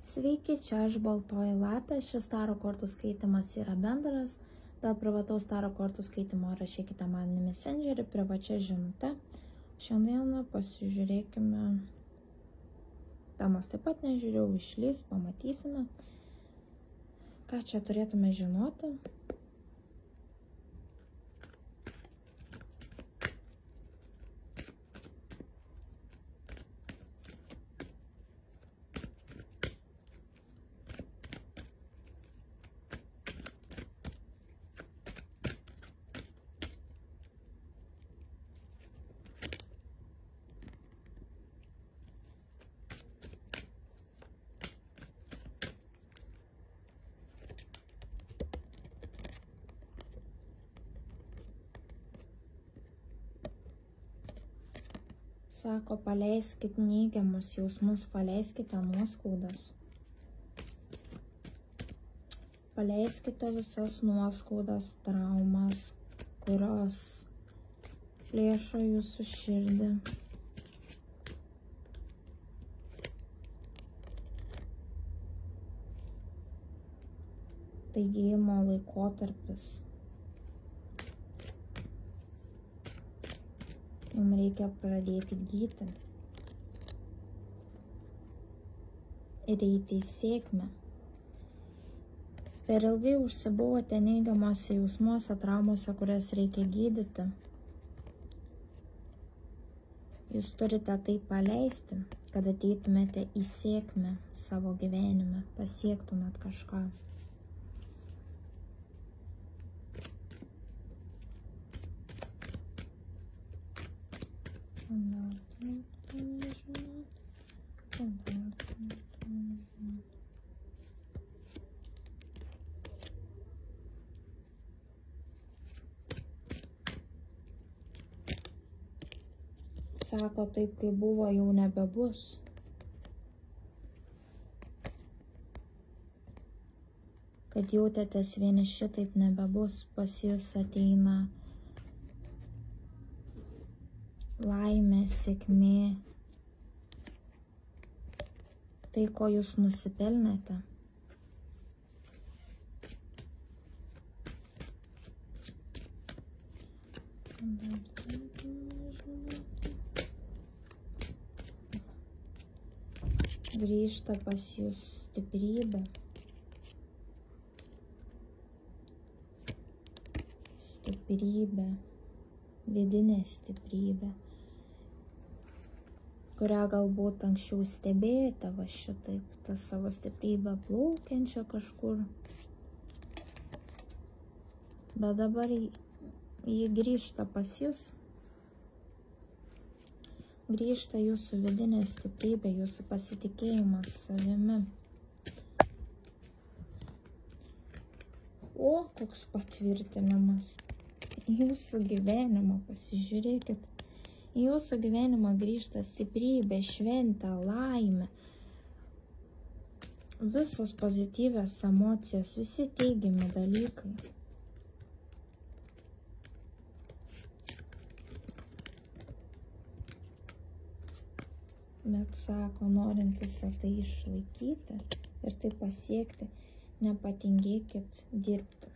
Sveiki, čia aš Baltoji lapė. Šis tarot kortų skaitimas yra bendras. Dėl privataus tarot kortų skaitimo rašykite man į Messengerį privačia žinute. Šiandieną pasižiūrėkime. Temos taip pat nežiūrėjau, išlys, pamatysime, ką čia turėtume žinoti. Sako, paleiskit neigiamus jausmus, paleiskite nuoskaudas. Paleiskite visas nuoskaudas, traumas, kurios plėšo jūsų širdį. Tai gijimo laikotarpis. Jums reikia pradėti gyti ir eiti į sėkmę. Per ilgai užsibuvote neigiamuose jausmuose, traumose, kurias reikia gydyti. Jūs turite tai paleisti, kad ateitumėte į sėkmę savo gyvenime, pasiektumėt kažką. Sako, taip kaip buvo, jau nebebus. Kad jautėtės vieniši, taip nebebus. Pas jūs ateina laimė, sėkmė. Tai, ko jūs nusipelnėte. Grįžta pas jūs stiprybė. Stiprybė. Vidinė stiprybė. Kurią galbūt anksčiau stebėjote va šitaip, tą savo stiprybę plaukiančią kažkur. Bet dabar jį grįžta pas jūs. Grįžta jūsų vidinė stiprybė, jūsų pasitikėjimas savimi. O, koks patvirtinimas. Jūsų gyvenimą pasižiūrėkit. Į jūsų gyvenimą grįžta stiprybė, šventė, laimė. Visos pozityvios emocijos, visi teigiami dalykai. Bet sako, norint visą tai išlaikyti ir tai pasiekti, nepatingėkit dirbti.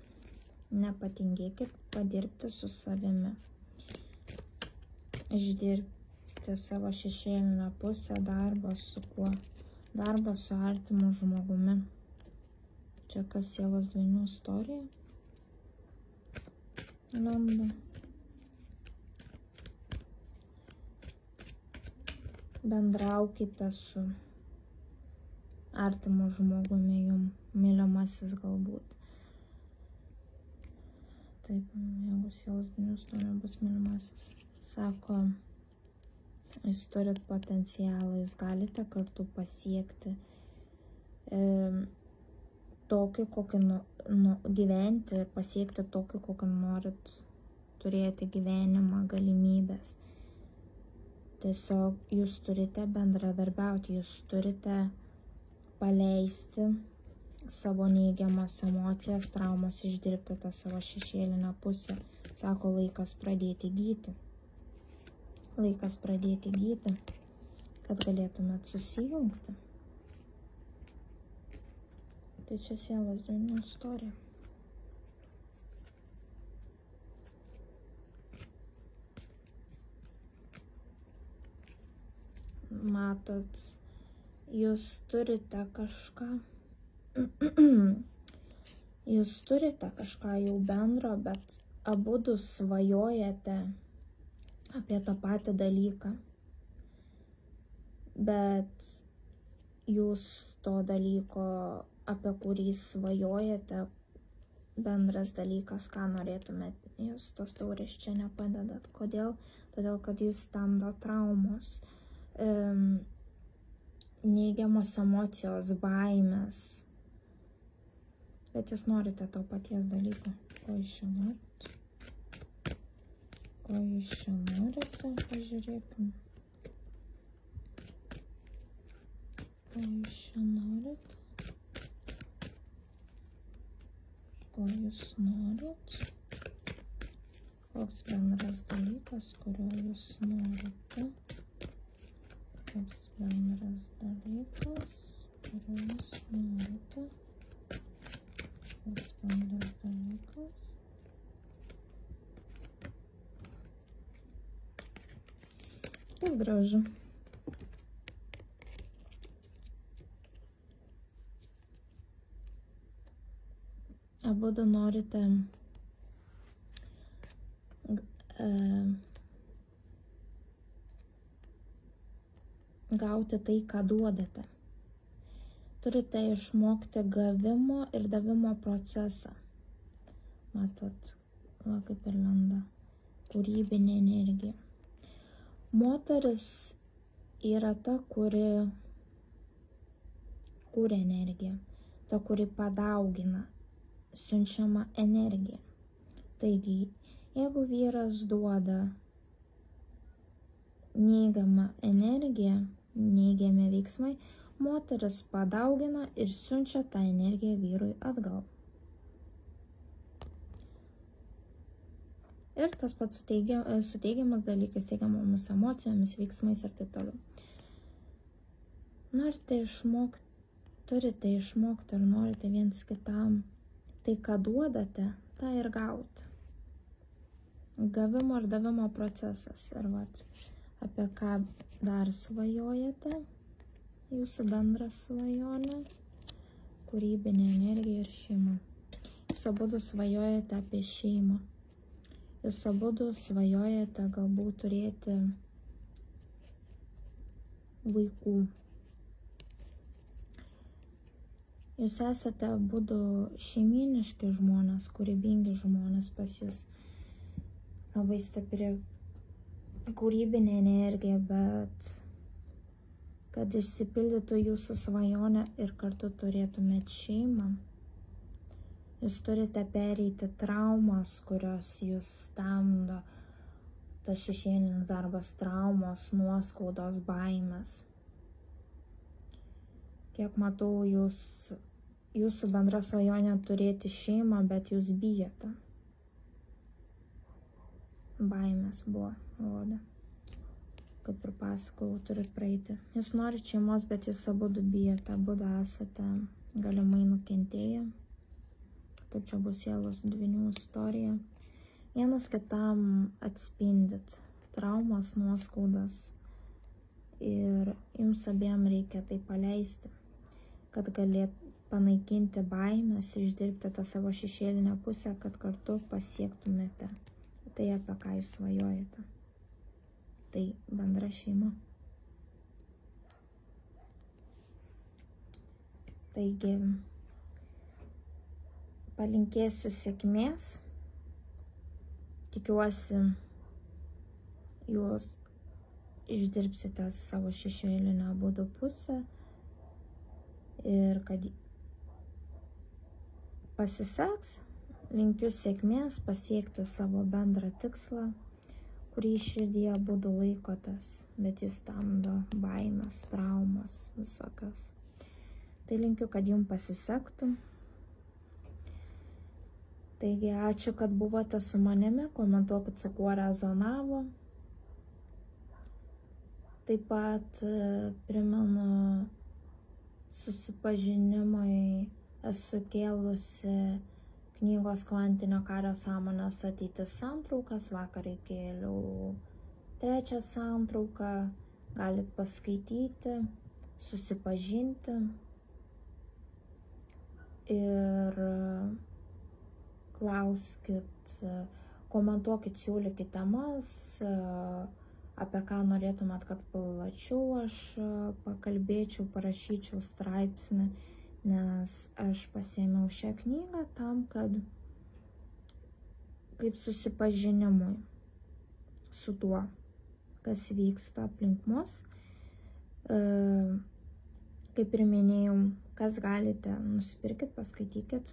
Nepatingėkit padirbti su savimi. Išdirbti savo šešėlinę pusę, darbą su kuo? Darbą su artimu žmogumi. Čia kas sielos dvynių istorija? Landa. Bendraukite su artimu žmogumi, jums mylimasis galbūt. Taip, jeigu sielos dvynius, to nebus mylimasis. Sako, jūs turit potencialą, jūs galite kartu pasiekti tokį, kokį gyventi ir pasiekti tokį, kokį norit turėti gyvenimą, galimybės. Tiesiog jūs turite bendradarbiauti, jūs turite paleisti savo neigiamas emocijas, traumas, išdirbti tą savo šešėlinę pusę. Sako, laikas pradėti gyti. Laikas pradėti gyti, kad galėtumėt susijungti. Tai čia sielos dvynių istorija. Matot, jūs turite kažką. Jūs turite kažką jau bendro, bet abudu svajojate apie tą patį dalyką. Bet jūs to dalyko, apie kurį svajojate, bendras dalykas, ką norėtumėt, jūs tos taurės čia nepadedat. Kodėl? Todėl, kad jūs stamdo traumos, neigiamos emocijos, baimės. Bet jūs norite to paties dalyko. Ko jūs čia norite? Ko jūs čia norite? Pažiūrėkim. Ko jūs čia norite? Ko jūs norit? Koks bendras dalykas, kurio jūs norite? Koks bendras dalykas, kurio jūs norite? Koks bendras dalykas? Kaip gražu. Abudu norite gauti tai, ką duodate. Turite išmokti gavimo ir davimo procesą. Matot, va kaip ir lenda, kūrybinė energija. Moteris yra ta, kuri kūrė energiją, ta, kuri padaugina siunčiama energija. Taigi, jeigu vyras duoda neigiamą energiją, neigiami veiksmai, moteris padaugina ir siunčia tą energiją vyrui atgal. Ir tas pats su teigiamas dalykas, teigiamomis emocijomis, veiksmais ir taip toliau. Norite išmokti, turite išmokti ar norite viens kitam tai, ką duodate, tą ir gauti. Gavimo ir davimo procesas. Ir vat, apie ką dar svajojate, jūsų bendra svajonė, kūrybinė energija ir šeima. Jūs abudu svajojate apie šeimą. Jūs abudu svajojate galbūt turėti vaikų. Jūs esate abudu šeimyniški žmonės, kūrybingi žmonės, pas jūs labai stipri kūrybinė energija, bet kad išsipildytų jūsų svajonę ir kartu turėtumėt šeimą, jūs turite pereiti traumas, kurios jūs stamdo, tas šešėlinis darbas, traumos, nuoskaudos, baimės. Kiek matau, jūsų bendra svajonė turėti šeimą, bet jūs bijote. Baimės buvo, rodo. Kaip ir pasakojau, turit praeiti. Jūs norite šeimos, bet jūs abudu bijote, abudu esate galimai nukentėję. Taip čia bus sielos dvynių istorija. Vienas kitam atspindit traumas, nuoskaudas ir jums abiem reikia tai paleisti, kad galėt panaikinti baimės, išdirbti tą savo šešėlinę pusę, kad kartu pasiektumėte tai, apie ką jūs svajojate. Tai bendra šeima. Taigi, palinkėsiu sėkmės. Tikiuosi, jūs išdirbsite savo šešėlinę abudu pusę ir kad pasiseks, linkiu sėkmės pasiekti savo bendrą tikslą, kurį širdyje abudu laikotės, bet jūs stamdo baimės, traumos visokios. Tai linkiu, kad jums pasisektų. Taigi, ačiū, kad buvote su manimi, komentuokit, su kuo rezonavo. Taip pat primenu susipažinimui esu kėlusi knygos Kvantinio kario sąmonės ateitis santraukas, vakar įkėliau 3 santrauką, galit paskaityti, susipažinti ir klauskit, komentuokit, siūlykit temas, apie ką norėtumėt, kad plačiau aš pakalbėčiau, parašyčiau straipsnį, nes aš pasiėmiau šią knygą tam, kad kaip susipažinimui su tuo, kas vyksta aplink mus. Kaip ir minėjau, kas galite, nusipirkit, paskaitykit,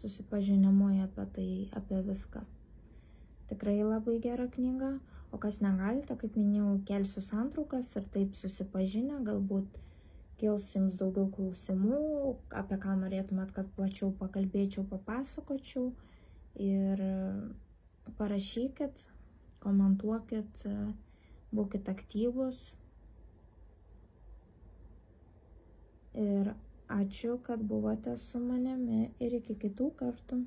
susipažinimui apie tai, apie viską. Tikrai labai gera knyga, o kas negalite, kaip minėjau, kelsiu santraukas ir taip susipažinę, galbūt kils jums daugiau klausimų, apie ką norėtumėt, kad plačiau pakalbėčiau, papasakočiau, ir parašykit, komentuokit, būkit aktyvus. Ir ačiū, kad buvote su manimi, ir iki kitų kartų.